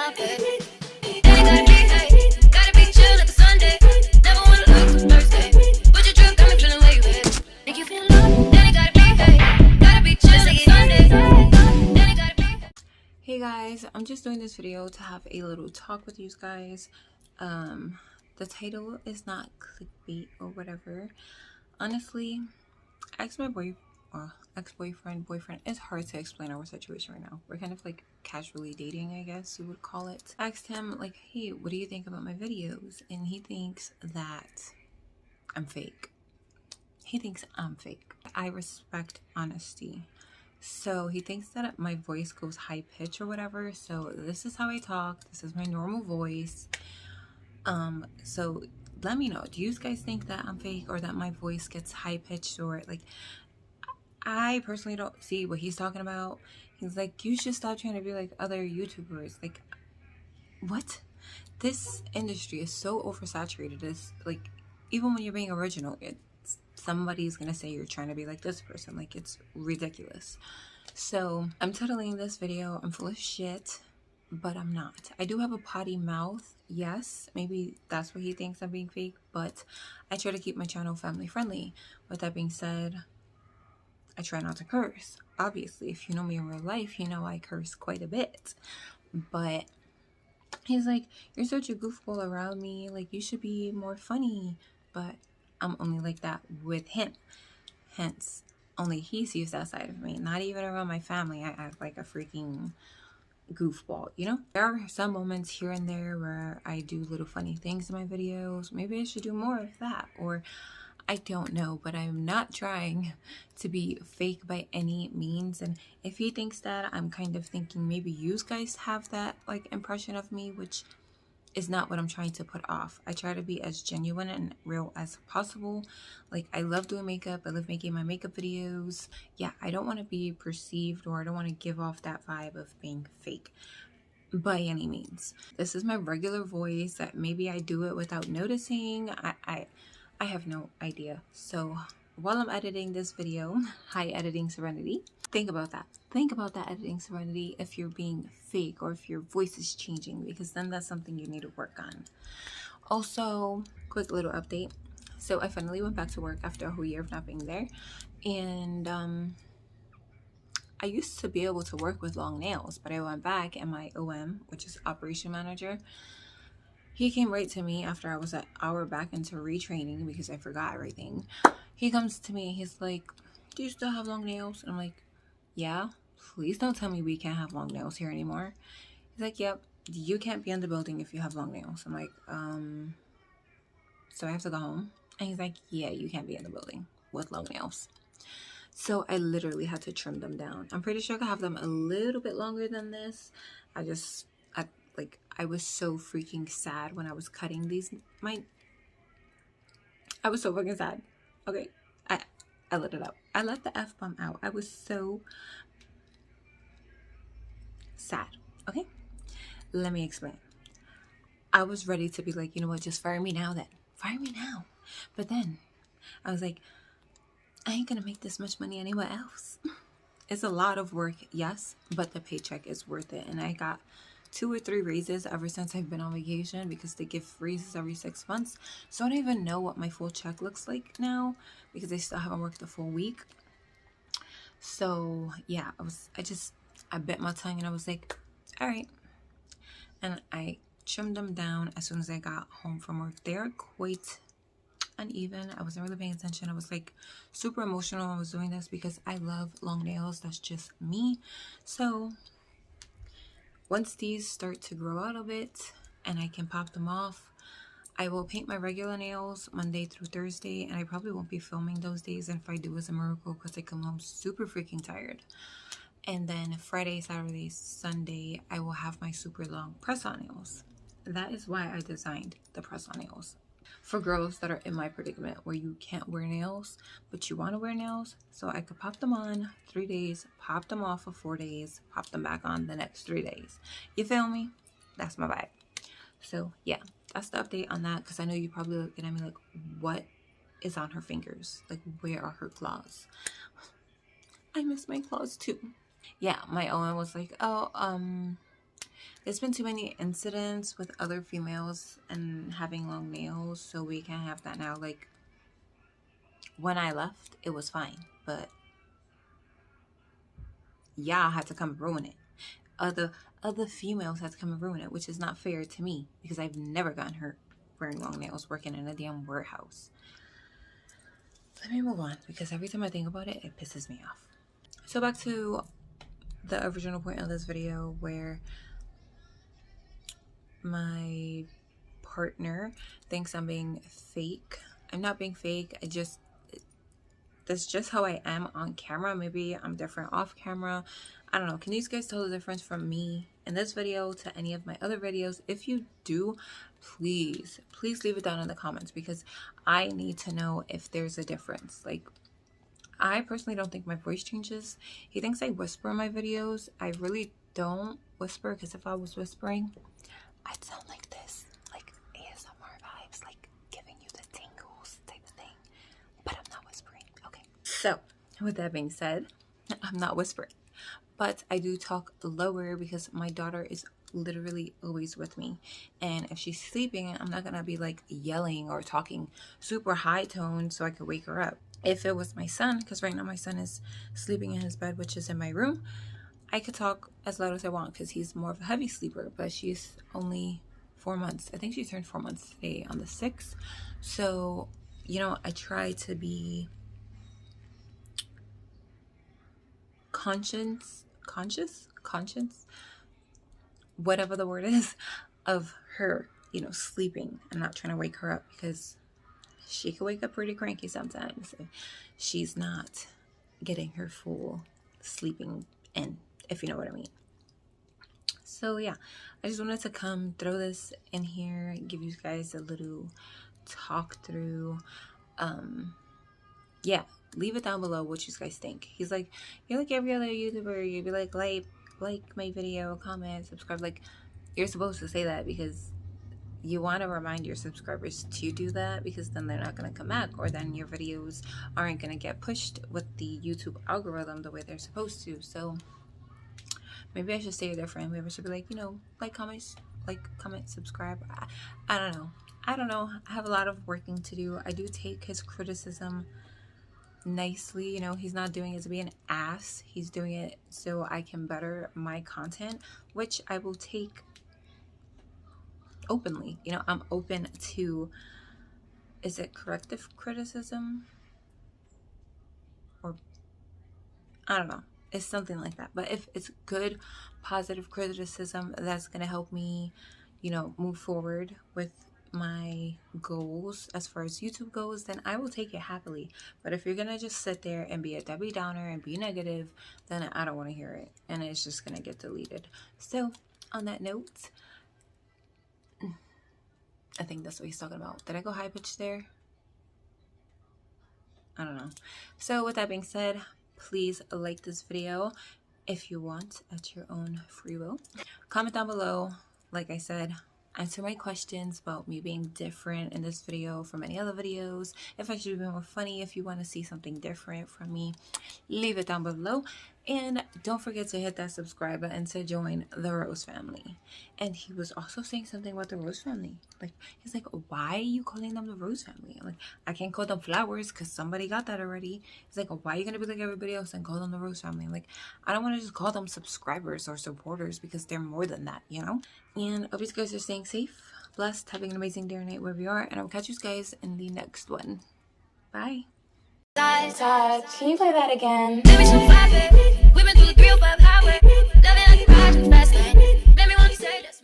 my bed. Ain't gotta be, hey, gotta be chill like a Sunday. Never wanna look Thursday. Put your drink, got me feeling where you at. Make you feel love, then it gotta be, hey, gotta be chill like a Sunday. Then it gotta be. Hey guys, I'm just doing this video to have a little talk with you guys. The title is not clickbait or whatever. Honestly, I asked my ex-boyfriend, it's hard to explain our situation right now. We're kind of like casually dating, I guess you would call it. I asked him like, hey, what do you think about my videos? And he thinks that I'm fake. I respect honesty. So he thinks that my voice goes high pitch or whatever. So this is how I talk. This is my normal voice. So let me know. Do you guys think that I'm fake or that my voice gets high pitched? Or like, I personally don't see what he's talking about. He's like, you should stop trying to be like other YouTubers. Like, what? This industry is so oversaturated. It's like, even when you're being original, somebody's gonna say you're trying to be like this person. Like, it's ridiculous. So I'm titling this video, I'm full of shit, but I'm not. I do have a potty mouth. Yes, maybe that's what he thinks I'm being fake, but I try to keep my channel family friendly. With that being said, I try not to curse. Obviously, if you know me in real life, you know I curse quite a bit. But he's like, you're such a goofball around me. Like, you should be more funny. But I'm only like that with him. Hence, only he sees that side of me. Not even around my family. I act like a freaking goofball, you know? There are some moments here and there where I do little funny things in my videos. Maybe I should do more of that. Or I don't know, but I'm not trying to be fake by any means. And if he thinks that, I'm kind of thinking maybe you guys have that like impression of me, which is not what I'm trying to put off. I try to be as genuine and real as possible. Like, I love doing makeup. I love making my makeup videos. Yeah, I don't want to be perceived, or I don't want to give off that vibe of being fake by any means. This is my regular voice. That maybe I do it without noticing. I have no idea. So while I'm editing this video, hi editing Serenity, think about that. Think about that, editing Serenity, if you're being fake or if your voice is changing, because then that's something you need to work on. Also, quick little update. So I finally went back to work after a whole year of not being there. And I used to be able to work with long nails, but I went back and my OM, which is operation manager, he came right to me after I was an hour back into retraining because I forgot everything. He comes to me, he's like, do you still have long nails? And I'm like, yeah. Please don't tell me we can't have long nails here anymore. He's like, yep, you can't be in the building if you have long nails. I'm like, so I have to go home? And he's like, yeah, you can't be in the building with long nails. So I literally had to trim them down. I'm pretty sure I could have them a little bit longer than this. I was so freaking sad when I was cutting these. I was so fucking sad. Okay, I let it out. I let the F-bomb out. I was so sad. Okay, let me explain. I was ready to be like, you know what, just fire me now then. Fire me now. But then I was like, I ain't gonna make this much money anywhere else. It's a lot of work, yes, but the paycheck is worth it. And I got 2 or 3 raises ever since I've been on vacation, because they give raises every 6 months. So I don't even know what my full check looks like now, because I still haven't worked the full week. So yeah, I bit my tongue and I was like, all right. And I trimmed them down as soon as I got home from work. They're quite uneven. I wasn't really paying attention. I was like super emotional when I was doing this because I love long nails. That's just me. So once these start to grow out a bit and I can pop them off, I will paint my regular nails Monday through Thursday, and I probably won't be filming those days. And if I do, it's a miracle because I come home super freaking tired. And then Friday, Saturday, Sunday, I will have my super long press-on nails. That is why I designed the press-on nails. For girls that are in my predicament where you can't wear nails, but you want to wear nails, so I could pop them on 3 days, pop them off for 4 days, pop them back on the next 3 days. You feel me? That's my vibe. So yeah, that's the update on that, because I know you probably looking at me like, what is on her fingers? Like, where are her claws? I miss my claws too. Yeah, my OM was like, oh, there's been too many incidents with other females and having long nails, so we can't have that now. Like, when I left, it was fine, but y'all had to come and ruin it. Other females had to come and ruin it, which is not fair to me because I've never gotten hurt wearing long nails working in a damn warehouse. Let me move on because every time I think about it, it pisses me off. So back to the original point of this video where my partner thinks I'm being fake. I'm not being fake. That's just how I am on camera. Maybe I'm different off camera. I don't know. Can you guys tell the difference from me in this video to any of my other videos? If you do, please leave it down in the comments because I need to know if there's a difference. Like, I personally don't think my voice changes. He thinks I whisper in my videos. I really don't whisper because if I was whispering, I'd sound like this, like ASMR vibes, like giving you the tingles type of thing. But I'm not whispering. Okay. So with that being said, I'm not whispering. But I do talk lower because my daughter is literally always with me. And if she's sleeping, I'm not going to be like yelling or talking super high tone so I could wake her up. If it was my son, because right now my son is sleeping in his bed, which is in my room, I could talk as loud as I want because he's more of a heavy sleeper. But she's only 4 months. I think she turned 4 months today on the 6th. So, you know, I try to be conscious, whatever the word is, of her, you know, sleeping and not trying to wake her up because she can wake up pretty cranky sometimes if she's not getting her full sleeping in, if you know what I mean. So yeah, I just wanted to come throw this in here, give you guys a little talk through. Yeah, leave it down below what you guys think. He's like, you're like every other YouTuber. You'd be like my video, comment, subscribe. Like, you're supposed to say that because you want to remind your subscribers to do that because then they're not going to come back, or then your videos aren't going to get pushed with the YouTube algorithm the way they're supposed to. So maybe I should say it different. Maybe I should be like, you know, like, comment, subscribe. I don't know. I have a lot of working to do. I do take his criticism nicely. You know, he's not doing it to be an ass. He's doing it so I can better my content, which I will take openly. You know, I'm open to, is it corrective criticism? Or I don't know. It's something like that. But if it's good, positive criticism that's going to help me, you know, move forward with my goals as far as YouTube goes, then I will take it happily. But if you're going to just sit there and be a Debbie Downer and be negative, then I don't want to hear it. And it's just going to get deleted. So on that note, I think that's what he's talking about. Did I go high pitch there? I don't know. So with that being said, please like this video if you want at your own free will. Comment down below, like I said, answer my questions about me being different in this video from any other videos. If I should be more funny, if you want to see something different from me, leave it down below. And don't forget to hit that subscribe button to join the Rose family. And he was also saying something about the Rose family. Like, he's like, why are you calling them the Rose family? I'm like, I can't call them flowers because somebody got that already. He's like, why are you going to be like everybody else and call them the Rose family? I'm like, I don't want to just call them subscribers or supporters because they're more than that, you know? And I hope you guys are staying safe, blessed, having an amazing day or night wherever you are. And I'll catch you guys in the next one. Bye. Can you play that again?